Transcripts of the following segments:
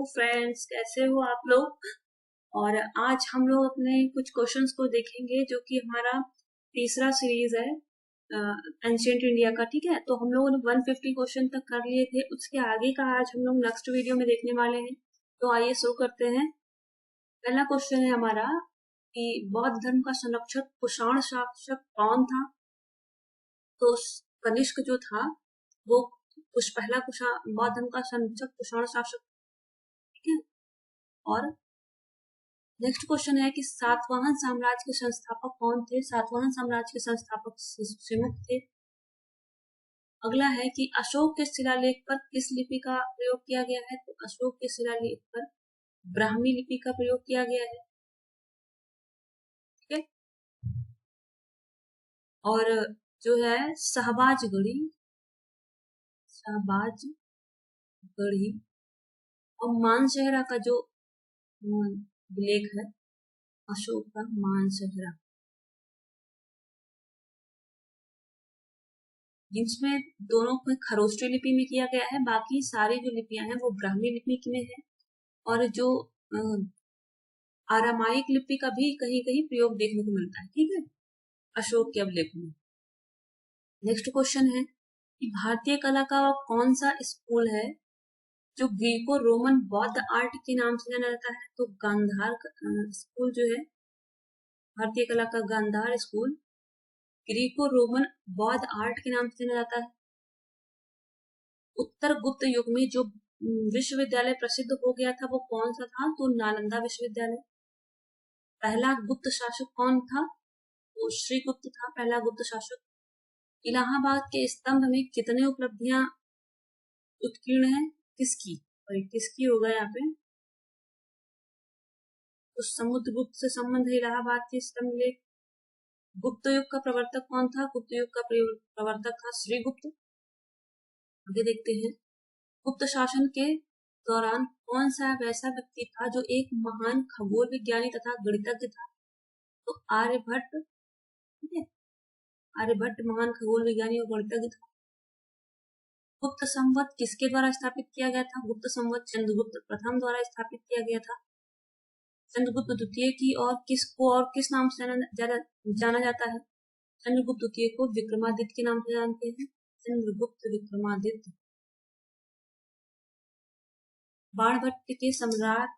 Friends, कैसे हो आप लोग। और आज हम लोग अपने कुछ क्वेश्चंस को देखेंगे जो कि हमारा तीसरा सीरीज है एंशिएंट इंडिया का। ठीक है, तो हम लोगों ने 150 क्वेश्चन तक कर लिए थे, उसके आगे का आज हम लोग नेक्स्ट वीडियो में देखने वाले हैं। तो आइए शुरू करते हैं। पहला क्वेश्चन है हमारा कि बौद्ध धर्म का संरक्षक कुषाण शासक कौन था। तो कनिष्क जो था वो पहला बौद्ध धर्म का संरक्षक कुषाण शासक। ठीक है, और नेक्स्ट क्वेश्चन है कि सातवाहन साम्राज्य के संस्थापक कौन थे। सातवाहन साम्राज्य के संस्थापक सिमुक थे। अगला है कि अशोक के शिलालेख पर किस लिपि का प्रयोग किया गया है। तो अशोक के शिलालेख पर ब्राह्मी लिपि का प्रयोग किया गया है। ठीक है, और जो है शहबाजगढ़ी और मानसहरा का जो लेख है अशोक का मानसहरा, जिसमें दोनों में खरोष्टी लिपि में किया गया है, बाकी सारी जो लिपियां हैं वो ब्राह्मी लिपि में है। और जो आरामाइक लिपि का भी कहीं कहीं प्रयोग देखने को मिलता है। ठीक है, अशोक के अभिलेख में। नेक्स्ट क्वेश्चन है कि भारतीय कला का कौन सा स्कूल है जो ग्रीको रोमन बौद्ध आर्ट के नाम से जाना जाता है। तो गांधार स्कूल जो है, भारतीय कला का गांधार स्कूल ग्रीको रोमन बौद्ध आर्ट के नाम से जाना जाता है। उत्तर गुप्त युग में जो विश्वविद्यालय प्रसिद्ध हो गया था वो कौन सा था। तो नालंदा विश्वविद्यालय। पहला गुप्त शासक कौन था। तो श्रीगुप्त था पहला गुप्त शासक। इलाहाबाद के स्तंभ में कितने उपलब्धियां उत्कीर्ण है, किसकी और किसकी होगा यहाँ पे। तो समुद्रगुप्त से संबंध है इलाहाबाद के स्तंभ लेख। गुप्त युग का प्रवर्तक कौन था। गुप्त युग का प्रवर्तक था श्रीगुप्त। आगे देखते हैं, गुप्त शासन के दौरान कौन सा वैसा व्यक्ति था जो एक महान खगोल विज्ञानी तथा गणितज्ञ था। तो आर्यभट्ट। ठीक है, आर्यभट्ट महान खगोल विज्ञानी और गणितज्ञ था। गुप्त संवत किसके द्वारा स्थापित किया गया था। गुप्त संवत चंद्रगुप्त प्रथम द्वारा स्थापित किया गया था। चंद्रगुप्त द्वितीय की और किस नाम से जाना जाता है। चंद्रगुप्त द्वितीय को विक्रमादित्य के नाम से जानते हैं। चंद्रगुप्त विक्रमादित्य। बाणभट्ट के साम्राज्य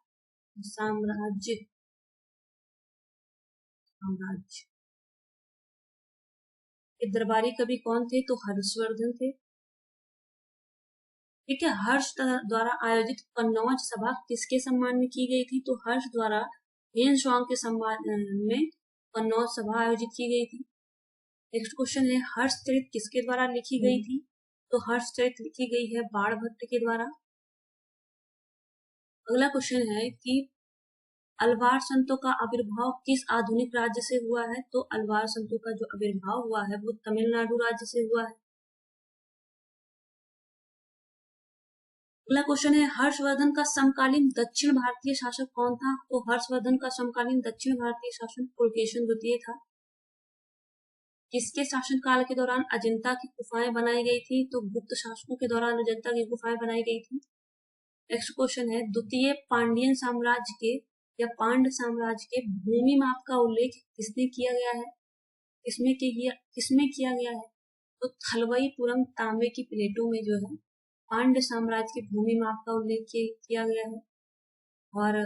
के दरबारी कवि कौन थे। तो हर्षवर्धन थे। ठीक है, हर्ष द्वारा आयोजित कन्नौज सभा किसके सम्मान में की गई थी। तो हर्ष द्वारा हेन स्वांग के सम्मान में कन्नौज सभा आयोजित की गई थी। नेक्स्ट क्वेश्चन है, हर्षचरित किसके द्वारा लिखी गई थी। तो हर्षचरित लिखी गई है बाणभट्ट के द्वारा। अगला क्वेश्चन है कि अलवार संतों का आविर्भाव किस आधुनिक राज्य से हुआ है। तो अलवार संतों का जो आविर्भाव हुआ है वो तमिलनाडु राज्य से हुआ है। अगला क्वेश्चन है, हर्षवर्धन का समकालीन दक्षिण भारतीय शासक कौन था। तो हर्षवर्धन का समकालीन दक्षिण भारतीय शासक पुलकेशिन द्वितीय था। किसके शासनकाल के दौरान अजंता की गुफाएं बनाई गई थी। तो गुप्त शासकों के दौरान अजंता की गुफाएं बनाई गई थी। नेक्स्ट क्वेश्चन है, द्वितीय पांड्यन साम्राज्य के या पांड्य साम्राज्य के भूमि माप का उल्लेख किसने किया गया है। किसमें किया गया है। तो थलवईपुरम तांबे की प्लेटों में जो है पांड्य साम्राज्य के भूमि माप का उल्लेख किया गया है। और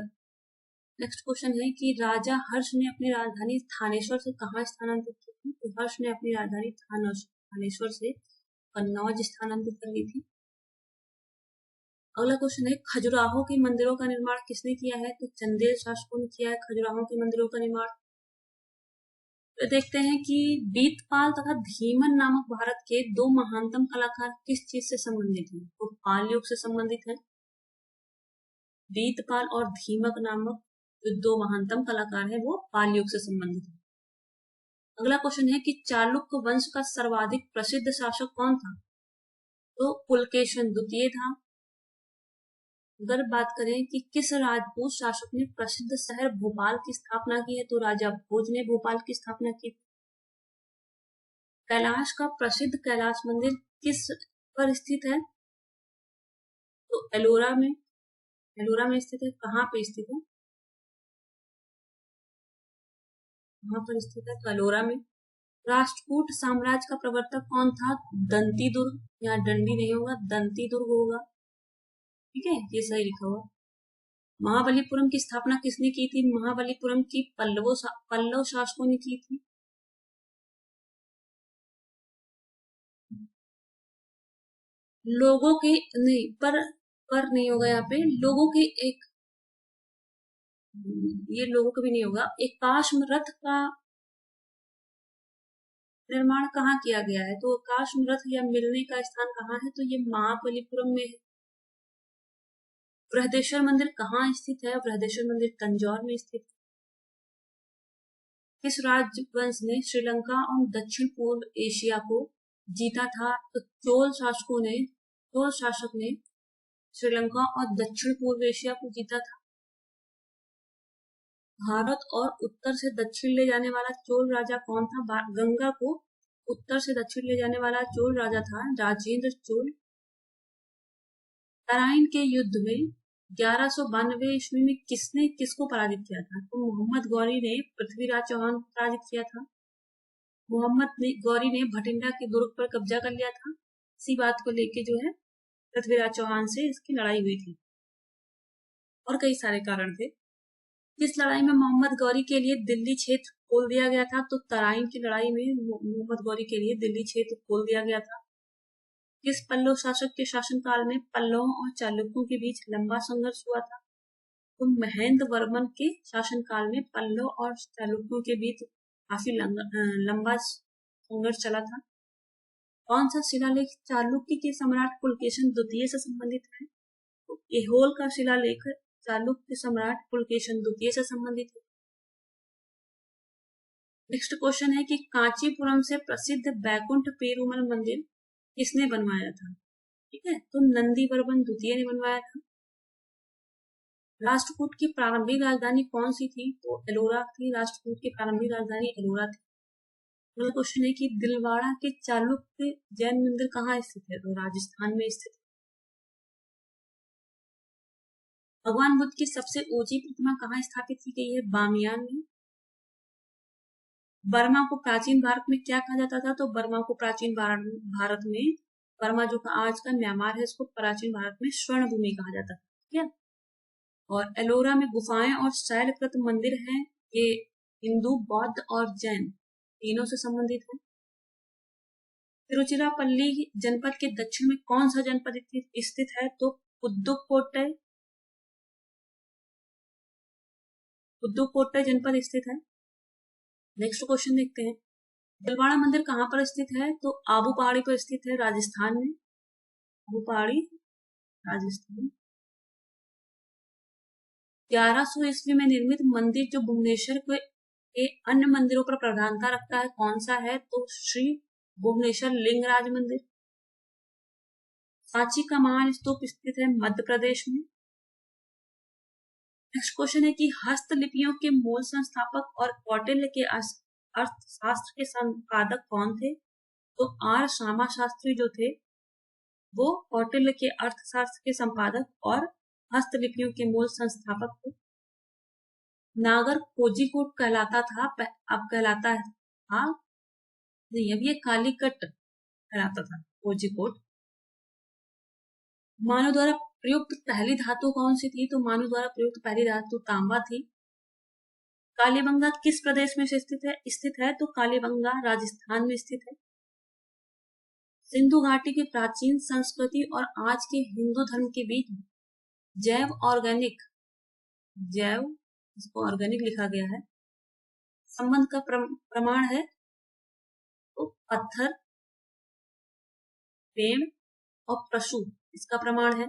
नेक्स्ट क्वेश्चन है कि राजा हर्ष ने अपनी राजधानी थानेश्वर से कहाँ स्थानांतरित की थी। तो हर्ष ने अपनी राजधानी थानेश्वर से कन्नौज स्थानांतरित कर ली थी। अगला क्वेश्चन है, खजुराहो के मंदिरों का निर्माण किसने किया है। तो चंदेल शासकों ने किया है खजुराहो के मंदिरों का निर्माण। तो देखते हैं कि बीतपाल तथा धीमन नामक भारत के दो महानतम कलाकार किस चीज से संबंधित हैं। तो पाल युग से संबंधित है। बीतपाल और धीमक नामक जो दो महानतम कलाकार है वो पाल युग से संबंधित है। अगला क्वेश्चन है कि चालुक्य वंश का सर्वाधिक प्रसिद्ध शासक कौन था। तो पुलकेशिन द्वितीय था। अगर बात करें कि किस राजपूत शासक ने प्रसिद्ध शहर भोपाल की स्थापना की है। तो राजा भोज ने भोपाल की स्थापना की। कैलाश का प्रसिद्ध कैलाश मंदिर किस पर स्थित है। तो एलोरा में। एलोरा में स्थित है। कहाँ पे स्थित है? वहां पर स्थित है, कलोरा में। राष्ट्रकूट साम्राज्य का प्रवर्तक कौन था? दंती दुर्ग। यहाँ दंडी नहीं होगा, दंती दुर्ग होगा। ठीक है, ये सही लिखा हुआ। महाबलीपुरम की स्थापना किसने की थी? महाबलीपुरम की पल्लव शासकों ने की थी। लोगों के नहीं, पर नहीं होगा यहाँ पे। लोगों के एक, ये लोगों का भी नहीं होगा। एक काश्म रथ का निर्माण कहाँ किया गया है? तो काश्म रथ या मिलने का स्थान कहाँ है? तो ये महाबलीपुरम में है। बृहदेश्वर मंदिर कहाँ स्थित है? बृहदेश्वर मंदिर तंजौर में स्थित है। किस राजवंश ने श्रीलंका और दक्षिण पूर्व एशिया को जीता था? तो चोल शासक ने श्रीलंका और दक्षिण पूर्व एशिया को जीता था। भारत और उत्तर से दक्षिण ले जाने वाला चोल राजा कौन था? गंगा को उत्तर से दक्षिण ले जाने वाला चोल राजा था राजेंद्र चोल। तराइन के युद्ध में 1192 ईस्वी में किसने किसको पराजित किया था? तो मोहम्मद गौरी ने पृथ्वीराज चौहान को पराजित किया था। गौरी ने भटिंडा के दुर्ग पर कब्जा कर लिया था। इसी बात को लेके जो है पृथ्वीराज चौहान से इसकी लड़ाई हुई थी, और कई सारे कारण थे। इस लड़ाई में मोहम्मद गौरी के लिए दिल्ली क्षेत्र खोल दिया गया था। तो तराइन की लड़ाई में मोहम्मद गौरी के लिए दिल्ली क्षेत्र खोल दिया गया था। किस पल्लव शासक के शासनकाल में पल्लवों और चालुक्यों के बीच लंबा संघर्ष हुआ था? तो महेंद्र वर्मन के शासनकाल में पल्लव और चालुक्यों के बीच काफी लंबा संघर्ष चला था। कौन सा शिलालेख चालुक्य के सम्राट पुलकेशिन द्वितीय से संबंधित है? तो ऐहोल का शिलालेख चालुक्य सम्राट पुलकेशिन द्वितीय से संबंधित है। नेक्स्ट क्वेश्चन है कि कांचीपुरम से प्रसिद्ध बैकुंठ पेरुमल मंदिर किसने बनवाया था? ठीक है, तो नंदी वर्मन द्वितीय ने बनवाया था। राष्ट्रकूट की प्रारंभिक राजधानी कौन सी थी? तो एलोरा थी। राष्ट्रकूट की प्रारंभिक राजधानी एलोरा थी। अगला क्वेश्चन है कि दिलवाड़ा के चालुक्य जैन मंदिर कहाँ स्थित है? तो राजस्थान में स्थित है। भगवान बुद्ध की सबसे ऊंची प्रतिमा कहाँ स्थापित की गई है? बामियान में। बर्मा को प्राचीन भारत में क्या कहा जाता था? तो बर्मा को प्राचीन भारत में, बर्मा जो आज का म्यांमार है, इसको प्राचीन भारत में स्वर्ण भूमि कहा जाता था। ठीक है, और एलोरा में गुफाएं और शैलकृत मंदिर हैं। ये हिंदू, बौद्ध और जैन तीनों से संबंधित है। तिरुचिरापल्ली जनपद के दक्षिण में कौन सा जनपद स्थित है? तो पुदुकोट्टई जनपद स्थित है। नेक्स्ट क्वेश्चन देखते हैं, दिलवाड़ा मंदिर कहाँ पर स्थित है? तो आबू पहाड़ी पर स्थित है, राजस्थान में। आबू पहाड़ी, राजस्थान। 1100 ईस्वी में निर्मित मंदिर जो भुवनेश्वर के अन्य मंदिरों पर प्रधानता रखता है, कौन सा है? तो श्री भुवनेश्वर लिंगराज मंदिर। सांची का महान स्तूप स्थित है मध्य प्रदेश में। नेक्स्ट क्वेश्चन है कि हस्तलिपियों के मूल संस्थापक और कौटिल्य के अर्थशास्त्र के संपादक कौन थे? तो आर श्यामा शास्त्री जो थे वो कौटिल्य के अर्थशास्त्र के संपादक और हस्तलिपियों के मूल संस्थापक थे। नागर कोझिकोड कहलाता था, अब कहलाता था नहीं, अब ये कालीकट कहलाता था, कोझिकोड। मानव द्वारा प्रयुक्त पहली धातु कौन सी थी? तो मानव द्वारा प्रयुक्त पहली धातु तांबा थी। कालीबंगा किस प्रदेश में स्थित है? तो कालीबंगा राजस्थान में स्थित है। सिंधु घाटी की प्राचीन संस्कृति और आज के हिंदू धर्म के बीच जैव इसको ऑर्गेनिक लिखा गया है, संबंध का प्रमाण है तो पत्थर, पेड़ और पशु इसका प्रमाण है।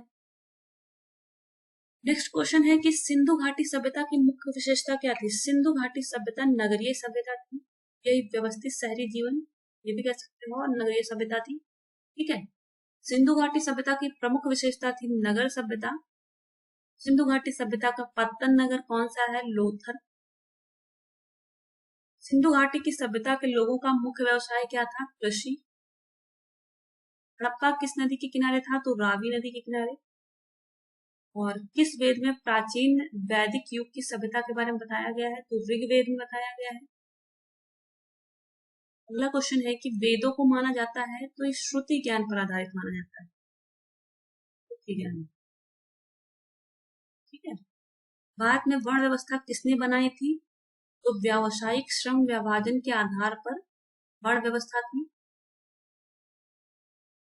नेक्स्ट क्वेश्चन है कि सिंधु घाटी सभ्यता की मुख्य विशेषता क्या थी? सिंधु घाटी सभ्यता नगरीय सभ्यता थी। यही व्यवस्थित शहरी जीवन, ये भी कह सकते हो, और नगरीय सभ्यता थी। ठीक है, सिंधु घाटी सभ्यता की प्रमुख विशेषता थी नगर सभ्यता। सिंधु घाटी सभ्यता का पत्तन नगर कौन सा है? लोथर। सिंधु घाटी की सभ्यता के लोगों का मुख्य व्यवसाय क्या था? कृषि। हड़प्पा किस नदी के किनारे था? तो रावी नदी के किनारे। और किस वेद में प्राचीन वैदिक युग की सभ्यता के बारे में बताया गया है? तो ऋग्वेद में बताया गया है। अगला क्वेश्चन है कि वेदों को माना जाता है तो ये श्रुति ज्ञान पर आधारित माना जाता है। श्रुति ज्ञान, ठीक है। भारत में वर्ण व्यवस्था किसने बनाई थी? तो व्यावसायिक श्रम विभाजन के आधार पर वर्ण व्यवस्था थी,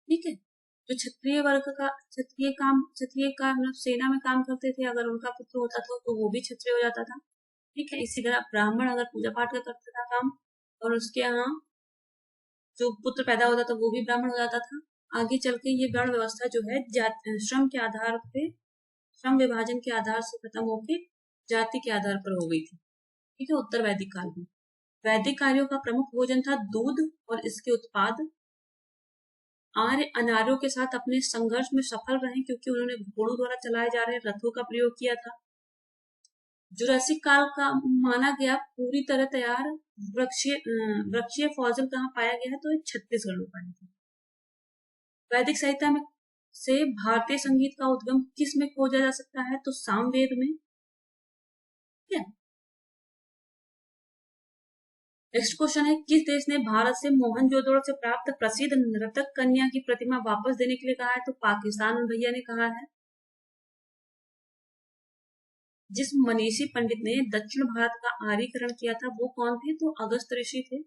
ठीक है। जो क्षत्रिय वर्ग का क्षत्रिय का मतलब सेना में काम करते थे, अगर उनका पुत्र होता था तो वो भी क्षत्रिय हो जाता था, ठीक है। इसी तरह ब्राह्मण अगर पूजा पाठ का करता था काम और उसके यहाँ जो पुत्र पैदा होता था वो भी ब्राह्मण हो जाता था। आगे चल के ये वर्ण व्यवस्था जो है श्रम के आधार पे, श्रम विभाजन के आधार से खत्म होके जाति के आधार पर हो गई थी, ठीक है, उत्तर वैदिक काल में। वैदिक कार्यों का प्रमुख भोजन था दूध और इसके उत्पाद। आर्य अनार्यों के साथ अपने संघर्ष में सफल रहे क्योंकि उन्होंने घोड़ों द्वारा चलाए जा रहे रथों का प्रयोग किया था। जुरासिक काल का माना गया पूरी तरह तैयार वृक्षीय फॉसिल कहाँ पाया गया है? तो छत्तीसगढ़ में पाया गया। वैदिक साहित्य में से भारतीय संगीत का उद्गम किस में खोजा जा सकता है? तो सामवेद में, ठीक है। नेक्स्ट क्वेश्चन है किस देश ने भारत से मोहनजोदड़ो से प्राप्त प्रसिद्ध नर्तक कन्या की प्रतिमा वापस देने के लिए कहा है? तो पाकिस्तान भैया ने कहा है। जिस मनीषी पंडित ने दक्षिण भारत का आर्यीकरण किया था वो कौन थे? तो अगस्त ऋषि थे।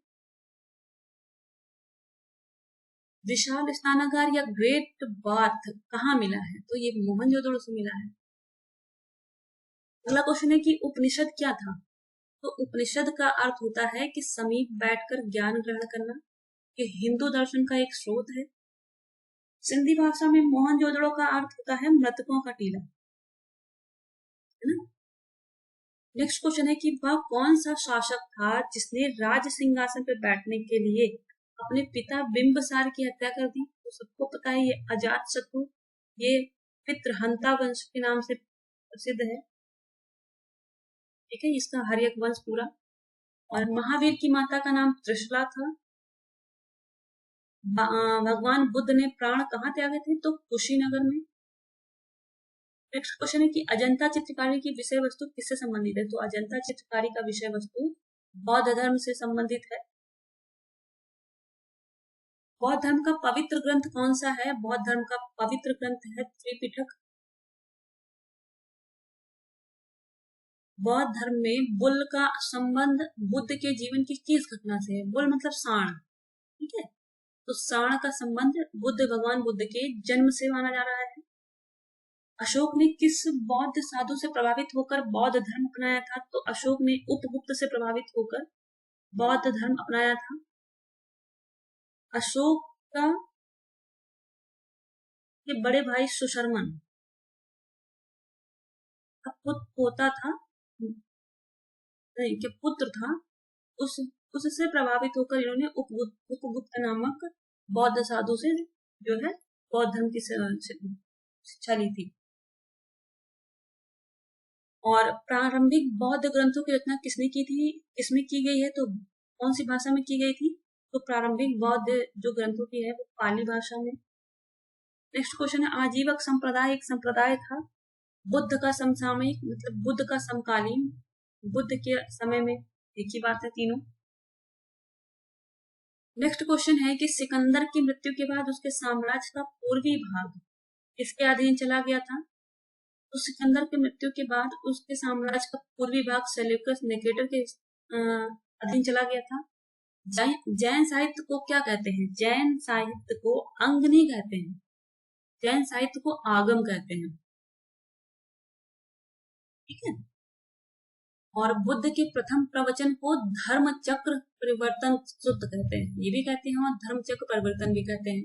विशाल स्नानागार या ग्रेट बाथ कहाँ मिला है? तो ये मोहनजोदड़ो से मिला है। अगला क्वेश्चन है कि उपनिषद क्या था? तो उपनिषद का अर्थ होता है कि समीप बैठकर ज्ञान ग्रहण करना। ये हिंदू दर्शन का एक स्रोत है। सिंधी भाषा में मोहनजोदड़ो का अर्थ होता है मृतकों का टीला, है ना। नेक्स्ट क्वेश्चन है कि वह कौन सा शासक था जिसने राज सिंहासन पर बैठने के लिए अपने पिता बिंबिसार की हत्या कर दी? तो सबको पता है ये अजात शत्रु, ये पितृहंता वंश के नाम से प्रसिद्ध है, ठीक है, इसका हर्यक वंश पूरा। और महावीर की माता का नाम त्रिशला था। भगवान बुद्ध ने प्राण कहाँ त्यागे थे? तो कुशीनगर में। नेक्स्ट क्वेश्चन है कि अजंता चित्रकारी की विषय वस्तु किससे संबंधित है? तो अजंता चित्रकारी का विषय वस्तु बौद्ध धर्म से संबंधित है। बौद्ध धर्म का पवित्र ग्रंथ कौन सा है? बौद्ध धर्म का पवित्र ग्रंथ है त्रिपिटक। बौद्ध धर्म में बुल का संबंध बुद्ध के जीवन की किस घटना से है? बुल मतलब सांड, ठीक है। तो सांड का संबंध भगवान बुद्ध के जन्म से माना जा रहा है। अशोक ने किस बौद्ध साधु से प्रभावित होकर बौद्ध धर्म अपनाया था? तो अशोक ने उपगुप्त से प्रभावित होकर बौद्ध धर्म अपनाया था। अशोक का ये बड़े भाई सुशर्मन का पोता था, नहीं, के पुत्र था, उससे प्रभावित होकर इन्होंने उपगुप्त नामक बौद्ध साधु से जो है बौद्ध धर्म की शिक्षा ली थी। और प्रारंभिक बौद्ध ग्रंथों की रचना किसने की थी? किसमें की गई है? तो कौन सी भाषा में की गई थी? तो प्रारंभिक बौद्ध जो ग्रंथों की है वो पाली भाषा में। नेक्स्ट क्वेश्चन है आजीवक संप्रदाय एक संप्रदाय था बुद्ध का समसामयिक मतलब बुद्ध का समकालीन, बुद्ध के समय में, एक ही बात है तीनों। नेक्स्ट क्वेश्चन है कि सिकंदर की मृत्यु के बाद उसके साम्राज्य का पूर्वी भाग किसके अधीन चला गया था? तो सिकंदर की मृत्यु के बाद उसके साम्राज्य का पूर्वी भाग सेल्यूकस निकेटर के अधीन चला गया था। जैन साहित्य को क्या कहते हैं? जैन साहित्य को अंगनी कहते हैं, जैन साहित्य को आगम कहते हैं, ठीक है। और बुद्ध के प्रथम प्रवचन को धर्म चक्र परिवर्तन सूत्र कहते हैं, ये भी कहते हैं और धर्म चक्र परिवर्तन भी कहते हैं।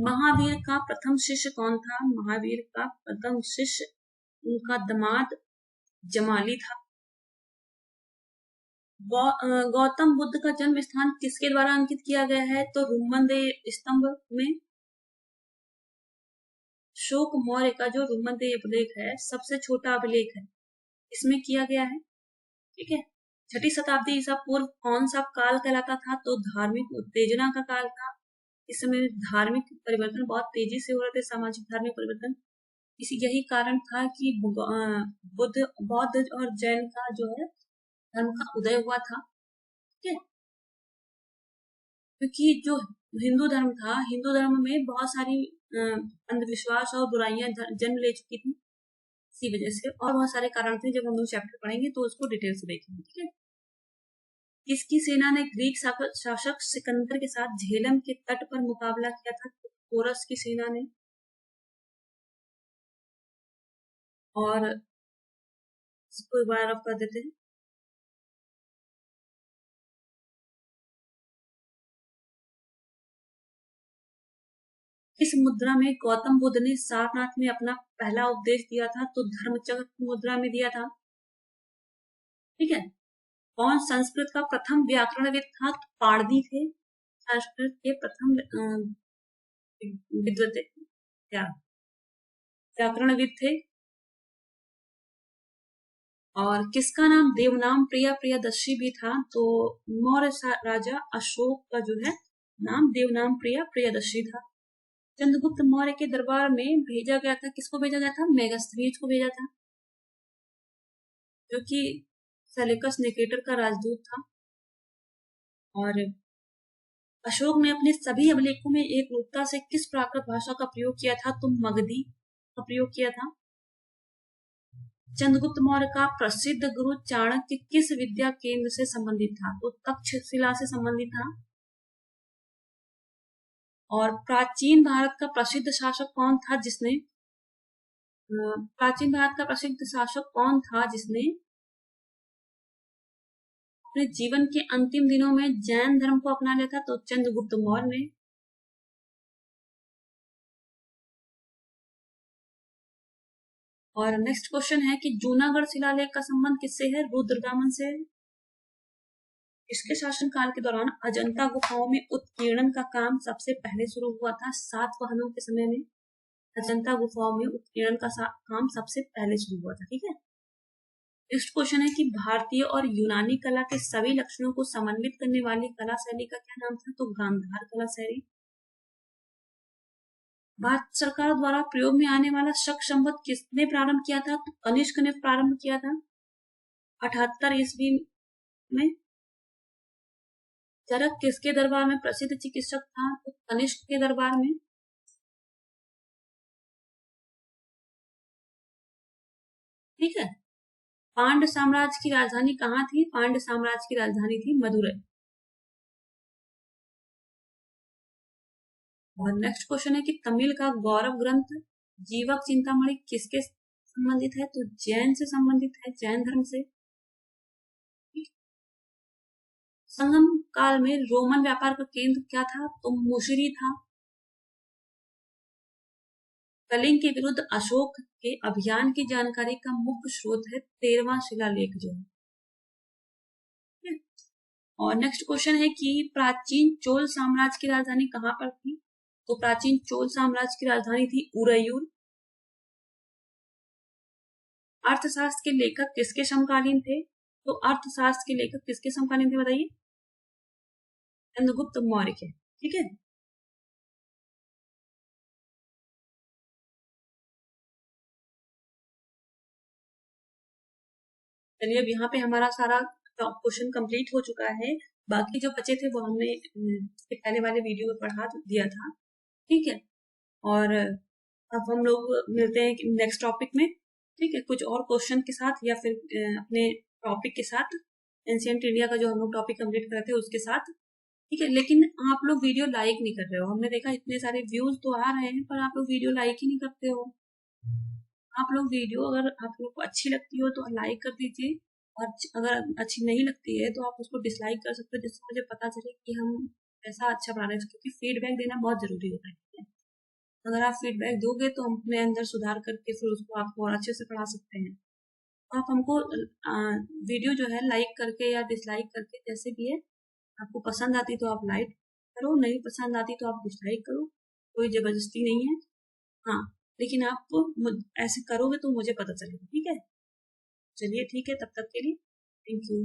महावीर का प्रथम शिष्य कौन था? महावीर का प्रथम शिष्य उनका दामाद जमाली था। गौतम बुद्ध का जन्म स्थान किसके द्वारा अंकित किया गया है? तो रुम्मनदेव स्तंभ में। शोक मौर्य का जो रुम्मनदेव अभिलेख है सबसे छोटा अभिलेख है, इसमें किया गया है, ठीक है। 6ठी शताब्दी ईसा पूर्व कौन सा काल कहलाता था? तो धार्मिक उत्तेजना का काल था। इस समय धार्मिक परिवर्तन बहुत तेजी से हो रहे थे, सामाजिक धार्मिक परिवर्तन। इसी यही कारण था कि बुद्ध बौद्ध और जैन का जो है धर्म का उदय हुआ था। ठीक है, क्योंकि जो हिंदू धर्म था, हिंदू धर्म में बहुत सारी अंधविश्वास और बुराइयां जन्म ले चुकी थी, इसी वजह से और बहुत सारे कारण थे। जब हम लोग चैप्टर पढ़ेंगे तो उसको डिटेल से देखेंगे। ठीक है, किसकी सेना ने ग्रीक शासक सिकंदर के साथ झेलम के तट पर मुकाबला किया था? पोरस की सेना ने। और इसको एक बार कर देते हैं। किस मुद्रा में गौतम बुद्ध ने सारनाथ में अपना पहला उपदेश दिया था? तो धर्मचक्र मुद्रा में दिया था। ठीक है, कौन संस्कृत का प्रथम व्याकरणविद था? तो पाणिनि थे, संस्कृत के प्रथम विद्वत क्या व्याकरणविद थे। और किसका नाम देवनाम प्रियदर्शी भी था? तो मौर्य राजा अशोक का जो है नाम देवनाम प्रियदर्शी था। चंद्रगुप्त मौर्य के दरबार में भेजा गया था, किसको भेजा गया था? मेगास्थनीज को भेजा था, जो कि सेलेकस निकेटर का राजदूत था। और अशोक ने अपने सभी अभिलेखों में एक रूपता से किस प्राकृत भाषा का प्रयोग किया था? तो मगधी का प्रयोग किया था। चंद्रगुप्त मौर्य का प्रसिद्ध गुरु चाणक्य किस विद्या केंद्र से संबंधित था? तो तक्षशिला से संबंधित था। और प्राचीन भारत का प्रसिद्ध शासक कौन था जिसने प्राचीन भारत का प्रसिद्ध शासक कौन था जिसने अपने जीवन के अंतिम दिनों में जैन धर्म को अपना लिया था? तो चंद्रगुप्त मौर्य ने। और नेक्स्ट क्वेश्चन है कि जूनागढ़ शिलालेख का संबंध किससे है? रुद्रदामन से। इसके शासनकाल के दौरान अजंता गुफाओं में उत्कीर्णन का काम सबसे पहले शुरू हुआ था। सातवाहनों के समय में अजंता गुफाओं में उत्कीर्णन का काम सबसे पहले शुरू हुआ था। ठीक है, नेक्स्ट क्वेश्चन है कि भारतीय और यूनानी कला के सभी लक्षणों को समन्वित करने वाली कला शैली का क्या नाम था? तो गांधार कला शैली। भारत सरकार द्वारा प्रयोग में आने वाला शक संवत किसने प्रारंभ किया था? तो कनिष्क ने प्रारंभ किया था 78 ईस्वी में। चरक किसके दरबार में प्रसिद्ध चिकित्सक था? तो कनिष्क के दरबार में। ठीक है, पांड्य साम्राज्य की राजधानी कहाँ थी? पांड्य साम्राज्य की राजधानी थी मदुरै। और नेक्स्ट क्वेश्चन है कि तमिल का गौरव ग्रंथ जीवक चिंतामणि किसके संबंधित है? तो जैन से संबंधित है, जैन धर्म से। संगम काल में रोमन व्यापार का केंद्र क्या था? तो मुसिरी था। कलिंग के विरुद्ध अशोक के अभियान की जानकारी का मुख्य स्रोत है 13वां शिलालेख जो है। और नेक्स्ट क्वेश्चन है कि प्राचीन चोल साम्राज्य की राजधानी कहाँ पर थी? तो प्राचीन चोल साम्राज्य की राजधानी थी उरैयूर। अर्थशास्त्र के लेखक किसके समकालीन थे? तो अर्थशास्त्र के लेखक किसके समकालीन थे बताइए? चंद्रगुप्त मौर्य के। ठीक है, चलिए अब यहाँ पे हमारा सारा क्वेश्चन कंप्लीट हो चुका है। बाकी जो बचे थे वो हमने इसके पहले वाले वीडियो में पढ़ा दिया था। ठीक है, और अब हम लोग मिलते हैं नेक्स्ट टॉपिक में। ठीक है, कुछ और क्वेश्चन के साथ या फिर अपने टॉपिक के साथ, एंशिएंट इंडिया का जो हम लोग टॉपिक कंप्लीट कर रहे थे उसके साथ। ठीक है, लेकिन आप लोग वीडियो लाइक नहीं कर रहे हो। हमने देखा इतने सारे व्यूज तो आ रहे हैं पर आप लोग वीडियो लाइक ही नहीं करते हो। आप लोग वीडियो अगर आप लोग को अच्छी लगती हो तो लाइक कर दीजिए, और अगर अच्छी नहीं लगती है तो आप उसको डिसलाइक कर सकते हो, जिससे मुझे पता चले कि हम ऐसा अच्छा बना रहे हैं। क्योंकि फीडबैक देना बहुत जरूरी होता है। ठीक है, अगर आप फीडबैक दोगे तो हम अपने अंदर सुधार करके फिर उसको आपको और अच्छे से पढ़ा सकते हैं। आप हमको वीडियो जो है लाइक करके या डिसलाइक करके जैसे भी है, आपको पसंद आती तो आप लाइक करो, नहीं पसंद आती तो आप डिसलाइक करो, कोई जबरदस्ती नहीं है। हाँ, लेकिन आप ऐसे करोगे तो मुझे पता चलेगा। ठीक है, चलिए ठीक है, तब तक के लिए थैंक यू।